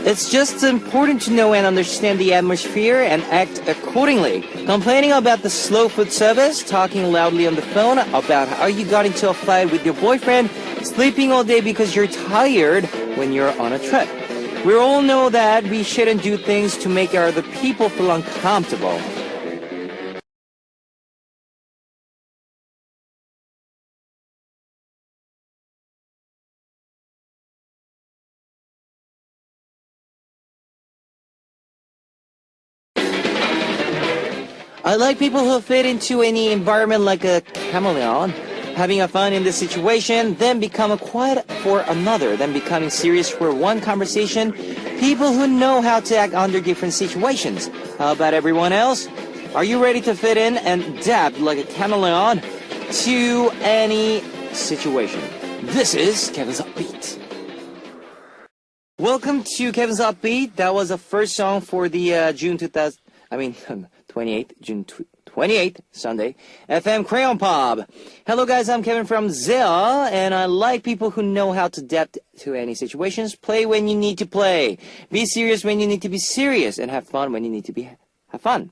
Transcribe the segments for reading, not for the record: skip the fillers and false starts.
It's just important to know and understand the atmosphere and act accordingly. Complaining about the slow food service, talking loudly on the phone about how you got into a fight with your boyfriend, sleeping all day because you're tired when you're on a trip. We all know that we shouldn't do things to make other people feel uncomfortable. I like people who fit into any environment like a chameleon, having a fun in this situation, then become quiet for another, then becoming serious for one conversation. People who know how to act under different situations. How about everyone else? Are you ready to fit in and adapt like a chameleon to any situation? This is Kevin's Upbeat. Welcome to Kevin's Upbeat. That was the first song for the June 28th, June 28th, Sunday, FM Crayon Pop. Hello guys, I'm Kevin from Zea, and I like people who know how to adapt to any situations, play when you need to play, be serious when you need to be serious, and have fun when you need to have fun.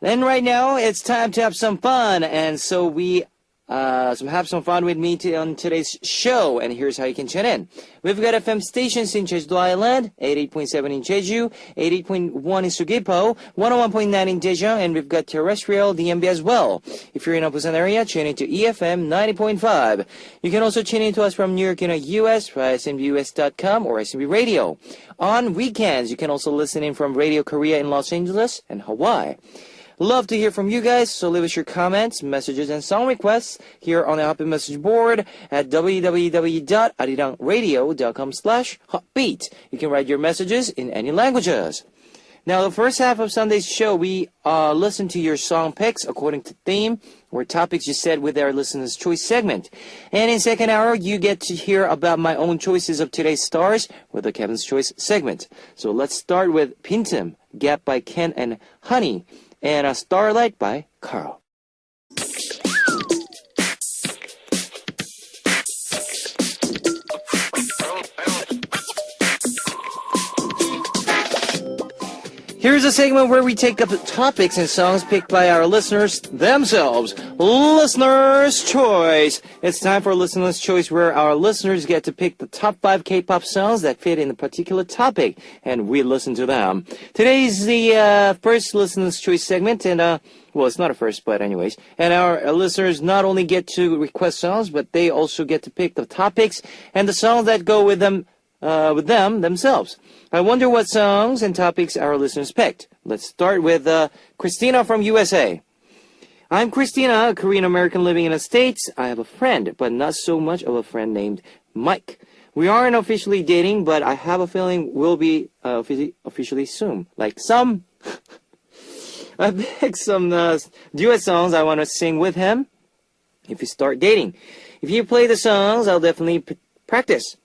Then right now, it's time to have some fun, and so we have some fun with me on today's show, and here's how you can tune in. We've got FM stations in Jeju Island, 88.7 in Jeju, 88.1 in Sugipo, 101.9 in Daejeon, and we've got terrestrial DMB as well. If you're in a Busan area, tune into EFM 90.5. You can also tune in to us from New York in the US via SMBUS.com or SMB Radio. On weekends, you can also listen in from Radio Korea in Los Angeles and Hawaii. Love to hear from you guys, so leave us your comments, messages, and song requests here on the Hotbeat message board at www.arirangradio.com/hotbeat. You can write your messages in any languages. Now, the first half of Sunday's show, we listen to your song picks according to theme or topics you said with our Listener's Choice segment. And in second hour, you get to hear about my own choices of today's stars with the Kevin's Choice segment. So let's start with Pintum, Gap by Ken and Honey, and a Starlight by Carl. Here's a segment where we take up topics and songs picked by our listeners themselves. Listener's Choice. It's time for Listener's Choice, where our listeners get to pick the top 5 K-pop songs that fit in a particular topic, and we listen to them. Today's the first Listener's Choice segment, and well, it's not a first, but anyways. And our listeners not only get to request songs, but they also get to pick the topics and the songs that go with them themselves. I wonder what songs and topics our listeners picked. Let's start with Christina from USA. I'm Christina, a Korean American living in the States. I have a friend, but not so much of a friend, named Mike. We aren't officially dating, but I have a feeling we'll be officially soon. Like some... I picked some duet songs I want to sing with him if we start dating. If you play the songs, I'll definitely practice.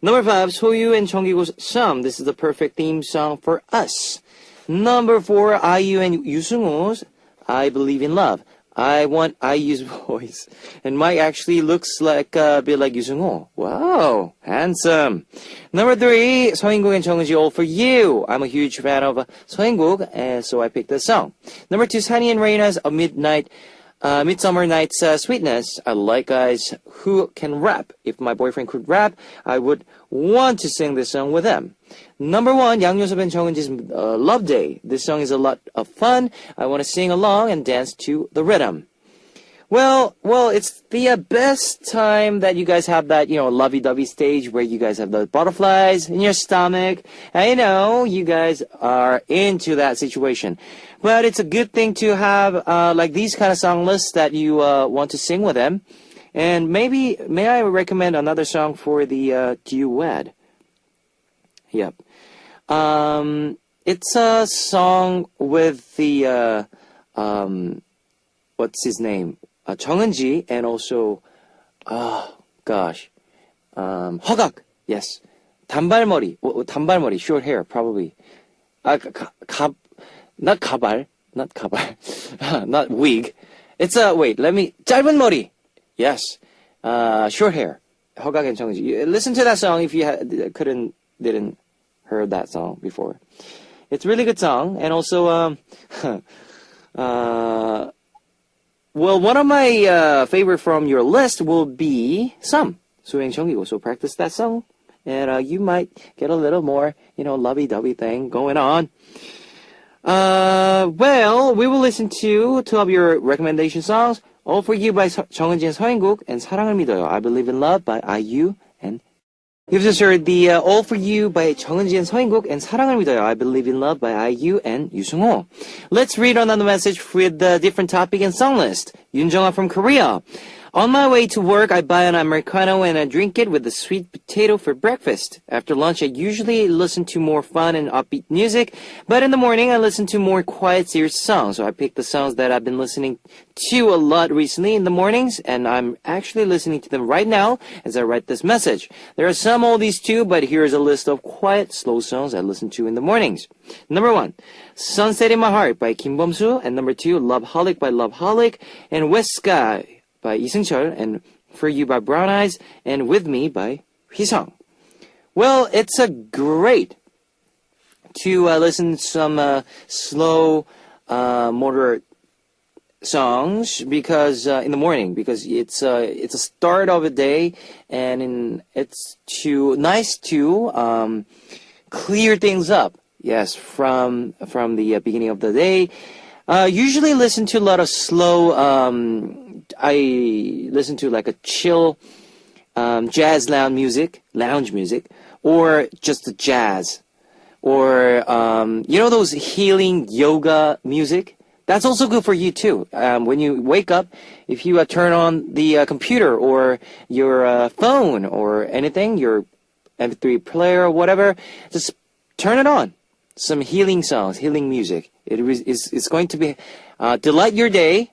Number 5, Soyu and Jungkook's Some. This is the perfect theme song for us. Number 4, IU and Yusungo's I Believe in Love. I want IU's voice. And Mike actually looks like a bit like Yusungo. Wow, handsome. Number 3, Seoinkook and Jeongji, All For You. I'm a huge fan of Seoinkook, and so I picked this song. Number 2, Sunny and Reina's A Midsummer Night's Sweetness. I like guys who can rap. If my boyfriend could rap, I would want to sing this song with them. Number 1, Yang Yosef and Jeongji's Love Day. This song is a lot of fun. I want to sing along and dance to the rhythm. Well, it's the best time that you guys have that, lovey-dovey stage where you guys have the butterflies in your stomach. And, you guys are into that situation. But it's a good thing to have, like these kind of song lists that you want to sing with them. And may I recommend another song for the duet? Yep. It's a song with the, what's his name? Chung Eun-ji, and also, 허각, yes. 단발머리, 단발머리, short hair, probably. Not 가발, not wig. It's 짧은 머리, yes. Short hair, 허각 and Chung Eun-ji. Listen to that song if you didn't heard that song before. It's a really good song, and also, well, one of my favorite from your list will be Some, 수행청이고. So practice that song, and you might get a little more, lovey-dovey thing going on. Well, we will listen to two of your recommendation songs. All for You by 정은지의 서인국 and 사랑을 믿어요, I Believe in Love by IU and you've just heard the All for You by 정은지 and 서인국 and 사랑을 믿어요, I Believe in Love by IU and 유승호. Let's read another message with the different topic and song list. 윤정아 from Korea. On my way to work, I buy an Americano and I drink it with a sweet potato for breakfast. After lunch, I usually listen to more fun and upbeat music, but in the morning, I listen to more quiet, serious songs. So I pick the songs that I've been listening to a lot recently in the mornings, and I'm actually listening to them right now as I write this message. There are some oldies too, but here's a list of quiet, slow songs I listen to in the mornings. Number 1, Sunset in My Heart by Kim Bum-soo, and number 2, Loveholic by Loveholic, and West Sky by Lee Seung-cheol, and For You by Brown Eyes, and With Me by Hee-sung. Well, it's a great to listen to some slow, moderate songs because in the morning, because it's a start of a day, and it's nice to clear things up. Yes, from the beginning of the day. Usually listen to a lot of slow. I listen to like a chill jazz lounge music, or just the jazz, or those healing yoga music. That's also good for you too. When you wake up, if you turn on the computer or your phone or anything, your MP3 player or whatever, just turn it on. Some healing songs, healing music. It's going to be delight your day.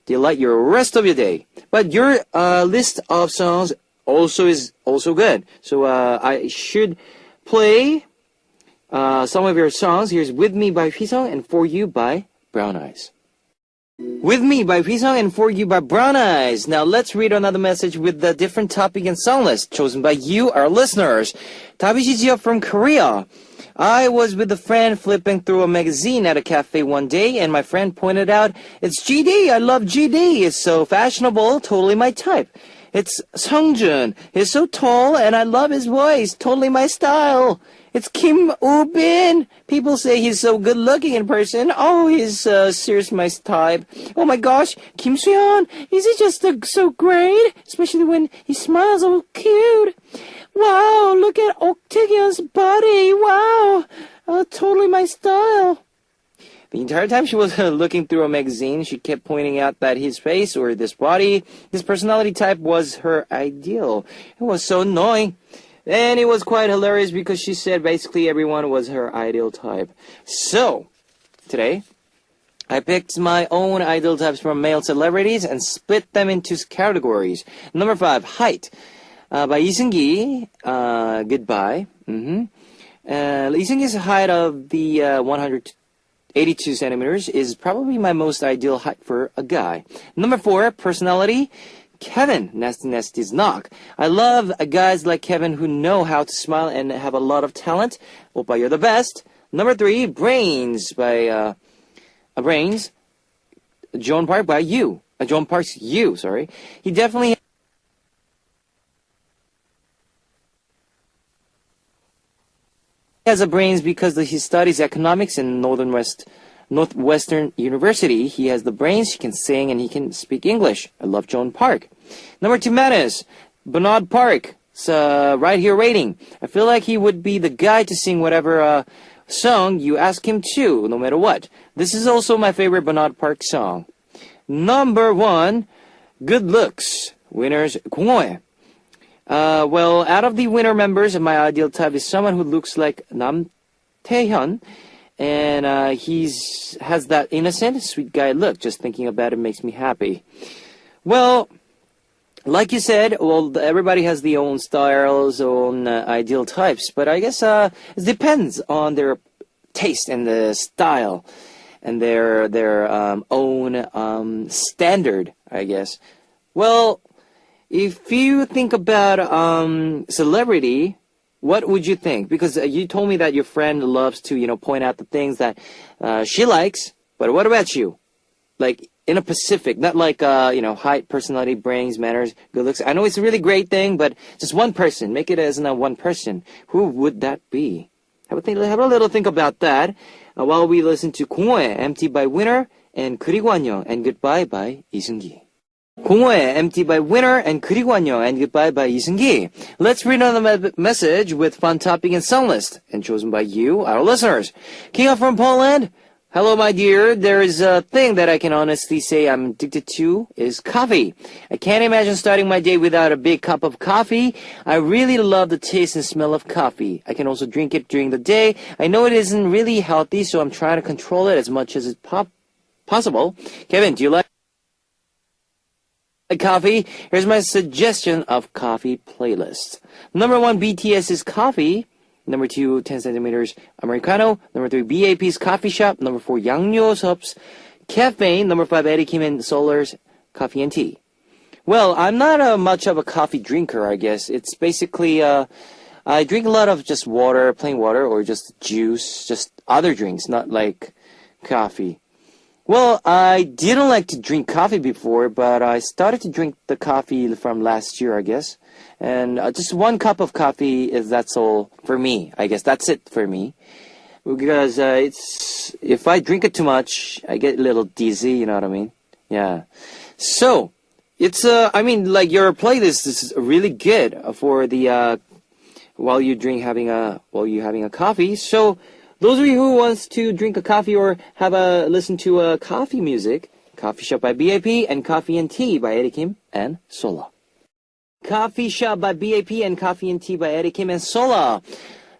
Delight your rest of your day. But your list of songs is also good. So I should play some of your songs. Here's With Me by Hee-sung and For You by Brown Eyes. With Me by Hee-sung and For You by Brown Eyes. Now let's read another message with the different topic and song list chosen by you, our listeners. Davishi Jia from Korea. I was with a friend flipping through a magazine at a cafe one day, and my friend pointed out, "It's GD, I love GD, it's so fashionable, totally my type. It's Seongjun, he's so tall, and I love his voice, totally my style. It's Kim Woo-bin, people say he's so good looking in person, oh, he's serious my type. Oh my gosh, Kim Soo-hyun, is he just so great, especially when he smiles so cute. Wow, look at Ok Tae-hyun's body. Wow, totally my style." The entire time she was looking through a magazine, she kept pointing out that his face or this body, this personality type was her ideal. It was so annoying. And it was quite hilarious because she said basically everyone was her ideal type. So, today, I picked my own ideal types from male celebrities and split them into categories. Number 5, height. By Lee Seung-gi, Goodbye. Lee Seung-gi's height of the 182 centimeters is probably my most ideal height for a guy. Number 4, personality. Kevin, Nasty Nasty's Knock. I love guys like Kevin who know how to smile and have a lot of talent. Oppa, you're the best. Number 3, Brains by Brains. Joan Park by You. Joan Park's You, sorry. He definitely has a brains because he studies economics in Northwestern University. He has the brains, he can sing, and he can speak English. I love Joan Park. Number 2, Menace. Bernard Park. It's right here rating. I feel like he would be the guy to sing whatever song you ask him to, no matter what. This is also my favorite Bernard Park song. Number 1, Good Looks. Winners, 공허해. Well, out of the winner members, my ideal type is someone who looks like Nam Tae-hyun, and has that innocent, sweet guy look. Just thinking about it makes me happy. Well, like you said, everybody has their own styles, own ideal types, but I guess it depends on their taste and the style and their own standard, I guess. Well, if you think about celebrity, What would you think? Because you told me that your friend loves to, point out the things that she likes. But what about you? Like, in a Pacific, not like, height, personality, brains, manners, good looks. I know it's a really great thing, but just one person. Make it as one person. Who would that be? Have a little think about that while we listen to 공허의 Empty by Winner and 그리고 안녕 and Goodbye by 이승기. 공허의 Empty by Winner and 그리고 안녕 and Goodbye by 이승기. Let's read another message with fun topic and song list and chosen by you, our listeners. Kinga from Poland. Hello, my dear. There is a thing that I can honestly say I'm addicted to is coffee. I can't imagine starting my day without a big cup of coffee. I really love the taste and smell of coffee. I can also drink it during the day. I know it isn't really healthy, so I'm trying to control it as much as it's possible. Kevin, do you like coffee? Here's my suggestion of coffee playlist. Number 1, BTS's Coffee. Number 2, 10 centimeters Americano. Number 3, BAP's Coffee Shop. Number 4, 양요섭's Caffeine. Number 5, Eddie Kim and Solar's Coffee and Tea. Well, I'm not much of a coffee drinker, I guess. It's basically, I drink a lot of just water, plain water, or just juice, just other drinks, not like coffee. Well, I didn't like to drink coffee before, but I started to drink the coffee from last year, I guess. And just 1 cup of coffee that's all for me. I guess that's it for me. Because if I drink it too much, I get a little dizzy, you know what I mean? Yeah. So, it's, your playlist is really good for the, while you're having a coffee. So, those of you who wants to drink a coffee or listen to coffee music, Coffee Shop by BAP and Coffee and Tea by Eddie Kim and Sola. Coffee Shop by BAP and Coffee and Tea by Eddie Kim and Sola.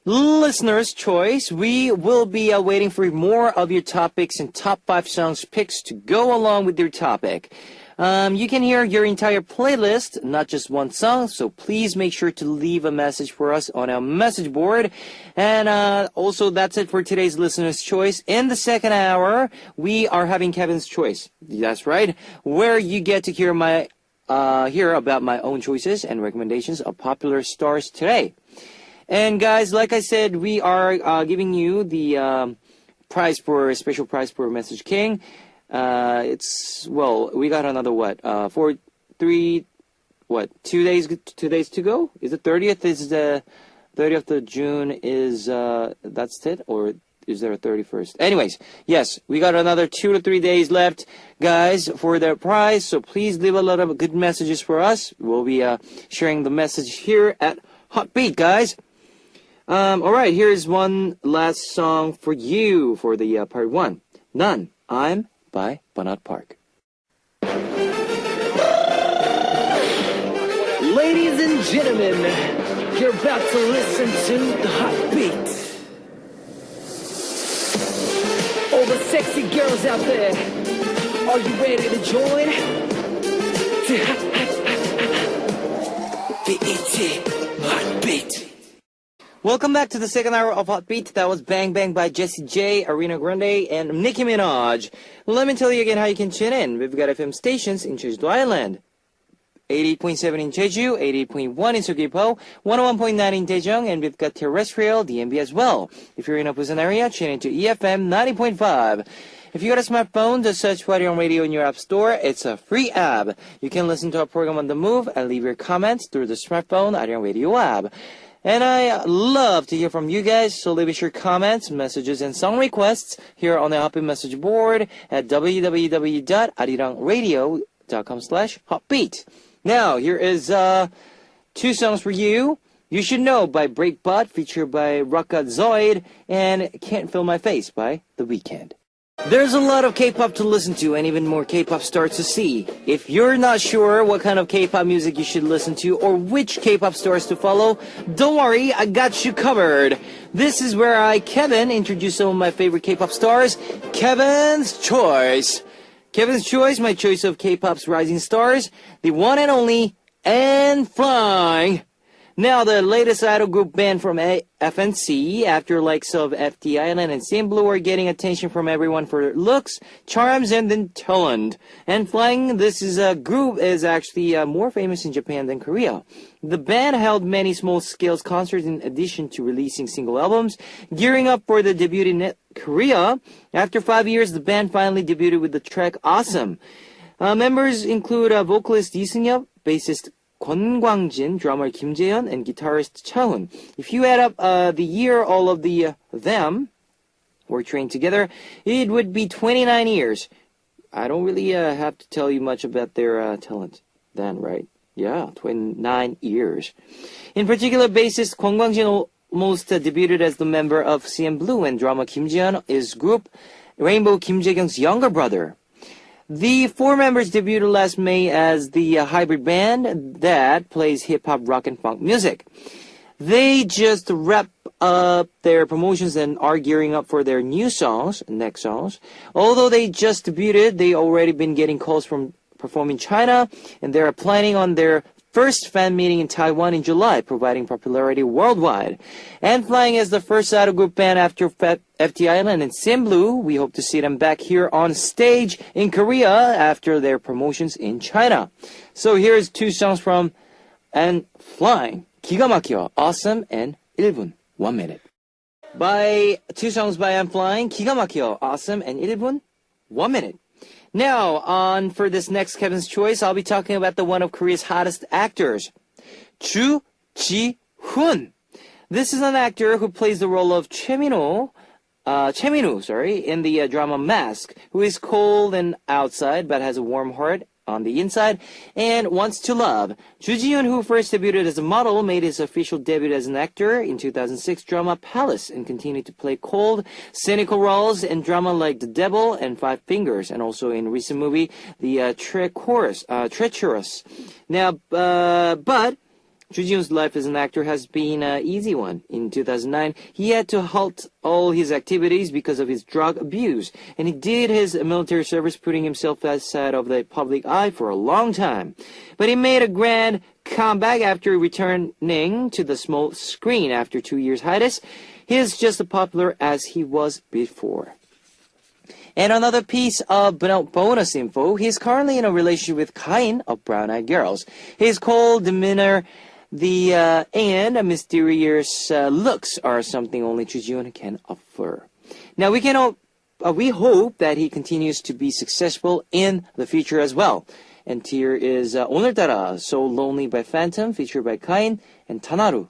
Listener's choice. We will be waiting for more of your topics and top 5 songs picks to go along with your topic. You can hear your entire playlist, not just one song, so please make sure to leave a message for us on our message board. And also, that's it for today's Listener's Choice. In the second hour, we are having Kevin's Choice. That's right, where you get to hear about my own choices and recommendations of popular stars today. And guys, like I said, we are giving you the special prize for Message King. We got another 2 days to go? Is it 30th? Is the 30th of June is, that's it? Or is there a 31st? Anyways, yes, we got another 2 to 3 days left, guys, for the prize. So please leave a lot of good messages for us. We'll be, sharing the message here at Hot Beat, guys. Alright, here's one last song for you for the, part 1. None. I'm by Bernard Park. Ladies and gentlemen, you're about to listen to the Hot Beat. All the sexy girls out there, are you ready to join? BET Hot Beat. Welcome back to the second hour of Hot Beat. That was Bang Bang by Jessie J, Ariana Grande, and Nicki Minaj. Let me tell you again how you can tune in. We've got FM stations in Jeju Island. 88.7 in Jeju, 88.1 in Seogwipo, 101.9 in Daejeong, and we've got terrestrial DMB as well. If you're in a Busan area, tune into EFM 90.5. If you got a smartphone, just search Hwariong Radio in your app store. It's a free app. You can listen to our program on the move and leave your comments through the smartphone Hwariong Radio app. And I love to hear from you guys, so leave us your comments, messages, and song requests here on the Hotbeat message board at www.arirangradio.com/hotbeat. Now, here is 2 songs for you. You Should Know by Breakbot, featured by Raka Zoid, and Can't Feel My Face by The Weeknd. There's a lot of K-pop to listen to and even more K-pop stars to see. If you're not sure what kind of K-pop music you should listen to or which K-pop stars to follow, don't worry, I got you covered. This is where I, Kevin, introduce some of my favorite K-pop stars. Kevin's Choice. Kevin's Choice, my choice of K-pop's rising stars, the one and only, and flying. Now, the latest idol group band from FNC, after likes of FT Island and Simplu are getting attention from everyone for looks, charms, and then talent. And Flying, this is a group is actually more famous in Japan than Korea. The band held many small-scale concerts in addition to releasing single albums, gearing up for the debut in Korea. After 5 years, the band finally debuted with the track Awesome. Members include vocalist Lee Seung-yeop, bassist Kwon Kwang-jin, drummer Kim Jae-hyun, and guitarist Cha-hoon. If you add up the year all of them were trained together, it would be 29 years. I don't really have to tell you much about their talent then, right? Yeah, 29 years. In particular, bassist Kwon Kwang-jin almost debuted as the member of CN Blue, and drummer Kim Jae-hyun is group Rainbow Kim Jae-kyung's younger brother. The four members debuted last May as the hybrid band that plays hip-hop, rock, and funk music. They just wrap up their promotions and are gearing up for their new songs, next songs. Although they just debuted, they already been getting calls from performing in China, and they are planning on their first fan meeting in Taiwan in July, providing popularity worldwide. And Flying as the first idol group band after FT Island and Simplu, we hope to see them back here on stage in Korea after their promotions in China. So here's two songs from And Flying, 기가 막혀, Awesome, and 1분, 1 minute. Two songs by And Flying, 기가 막혀, Awesome, and 1분, 1 minute. Now, on for this next Kevin's Choice, I'll be talking about one of Korea's hottest actors, Ju Ji-hoon. This is an actor who plays the role of Cheminu, in the drama Mask, who is cold and outside but has a warm heart on the inside and wants to love. Ju Ji-hoon, who first debuted as a model, made his official debut as an actor in 2006 drama Palace and continued to play cold, cynical roles in drama like The Devil and Five Fingers, and also in recent movie The Treacherous. Now, but Ju Ji-hoon's life as an actor has been an easy one. In 2009, he had to halt all his activities because of his drug abuse, and he did his military service, putting himself outside of the public eye for a long time. But he made a grand comeback after returning to the small screen after 2 years hiatus. He is just as popular as he was before. And another piece of bonus info, he's currently in a relationship with Kain of Brown Eyed Girls. His cold demeanor and mysterious looks are something only Ju Ji-hoon can offer. Now we hope that he continues to be successful in the future as well. And here is 오늘따라 So Lonely by Phantom, featured by Kain, and Tanaru,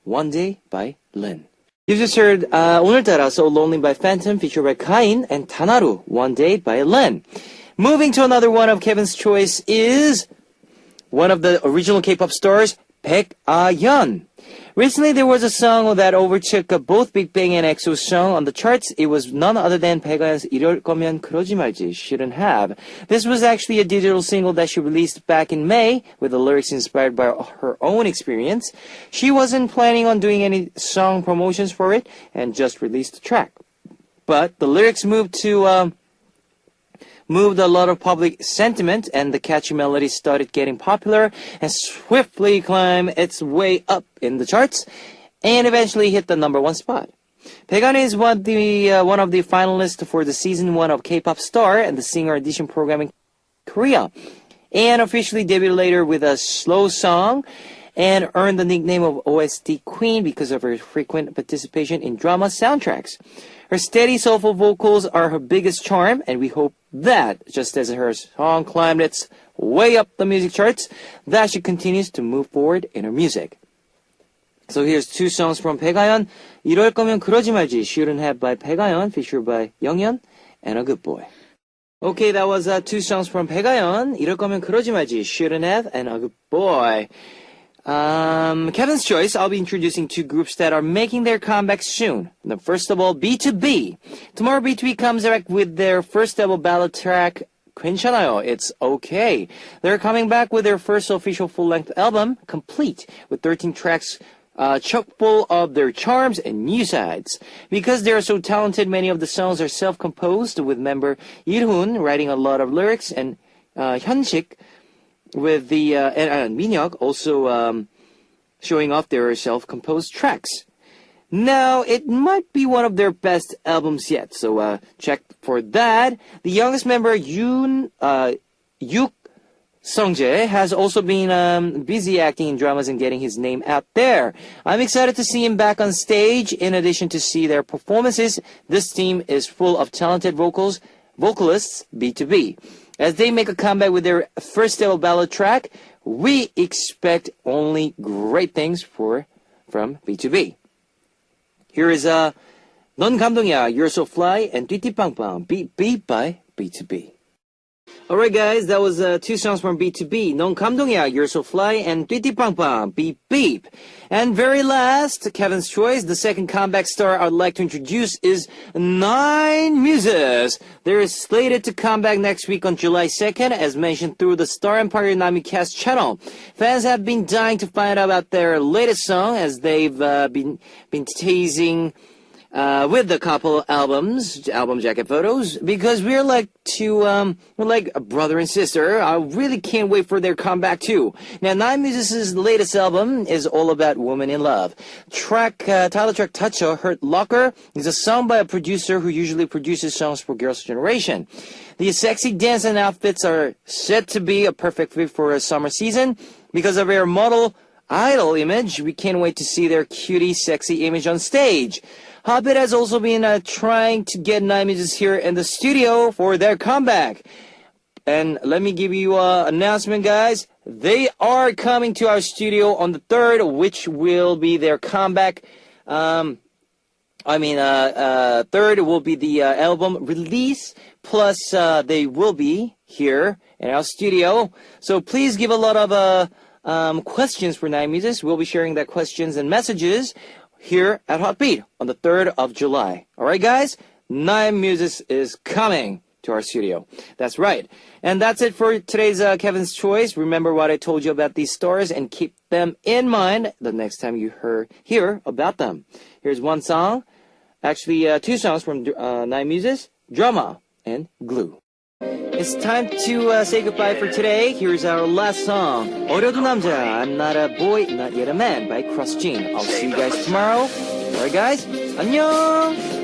One Day by Lin. You just heard 오늘따라 So Lonely by Phantom, featured by Kain, and Tanaru, One Day by Lin. Moving to another one of Kevin's Choice is one of the original K-pop stars, Baek Ah-yeon. Recently, there was a song that overtook both Big Bang and EXO's song on the charts. It was none other than Baek Ah-yeon's 이럴 거면 그러지 말지, Shouldn't Have. This was actually a digital single that she released back in May, with the lyrics inspired by her own experience. She wasn't planning on doing any song promotions for it, and just released the track. But the lyrics moved a lot of public sentiment, and the catchy melody started getting popular and swiftly climbed its way up in the charts and eventually hit the #1 spot. Baek Ah-yeon is one of the finalists for the season 1 of K-pop Star and the singer audition program in Korea, and officially debuted later with a slow song and earned the nickname of OST Queen because of her frequent participation in drama soundtracks. Her steady, soulful vocals are her biggest charm, and we hope that, just as her song climbed its way up the music charts, that she continues to move forward in her music. So here's two songs from Baek Ah-yeon, 이럴 거면 그러지 말지, Shouldn't Have by Baek Ah-yeon, featured by Younghyun, and A Good Boy. Okay, that was two songs from Baek Ah-yeon, 이럴 거면 그러지 말지, Shouldn't Have, and A Good Boy. Kevin's Choice, I'll be introducing two groups that are making their comeback soon. Now, first of all, B2B. Tomorrow, B2B comes back with their first ever ballad track, 괜찮아요, It's Okay. They're coming back with their first official full-length album, complete with 13 tracks, chock full of their charms and new sides. Because they are so talented, many of the songs are self-composed, with member Il-hoon writing a lot of lyrics, and Hyunsik with the and Minhyuk also showing off their self-composed tracks. Now, it might be one of their best albums yet, so check for that. The youngest member, Yuk Sungjae, has also been busy acting in dramas and getting his name out there. I'm excited to see him back on stage. In addition to see their performances, this team is full of talented vocalists, B2B. As they make a comeback with their first ever ballad track, we expect only great things from B2B. Here is 넌 감동이야, You're So Fly, and 띠띠빵빵, Beep Beep by B2B. Alright guys, that was two songs from B2B, 넌 감동이야, You're So Fly, and 띠띠빵빵, Beep Beep. And very last, Kevin's Choice, the second comeback star I'd like to introduce is Nine Muses. They're slated to come back next week on July 2nd, as mentioned through the Star Empire Namicast channel. Fans have been dying to find out about their latest song, as they've been teasing with the couple album jacket photos, because we're like a brother and sister. I really can't wait for their comeback too. Now, Nine Muses' latest album is all about women in love. Title track Toucha Hurt Locker is a song by a producer who usually produces songs for Girls' Generation. The sexy dance and outfits are said to be a perfect fit for a summer season. Because of their model idol image, we can't wait to see their cutie sexy image on stage. Hobbit has also been trying to get Nine Muses here in the studio for their comeback. And let me give you an announcement, guys. They are coming to our studio on the 3rd, which will be their comeback. 3rd will be the album release, plus they will be here in our studio. So please give a lot of questions for Nine Muses. We'll be sharing their questions and messages here at Hotbeat on the 3rd of July. Alright guys, Nine Muses is coming to our studio. That's right. And that's it for today's Kevin's Choice. Remember what I told you about these stars and keep them in mind the next time you hear about them. Here's one song, actually two songs from Nine Muses, Drama and Glue. It's time to say goodbye for today. Here's our last song, 어려도 남자, I'm not a boy, not yet a man by Cross Gene. I'll see you guys tomorrow. Alright guys, 안녕!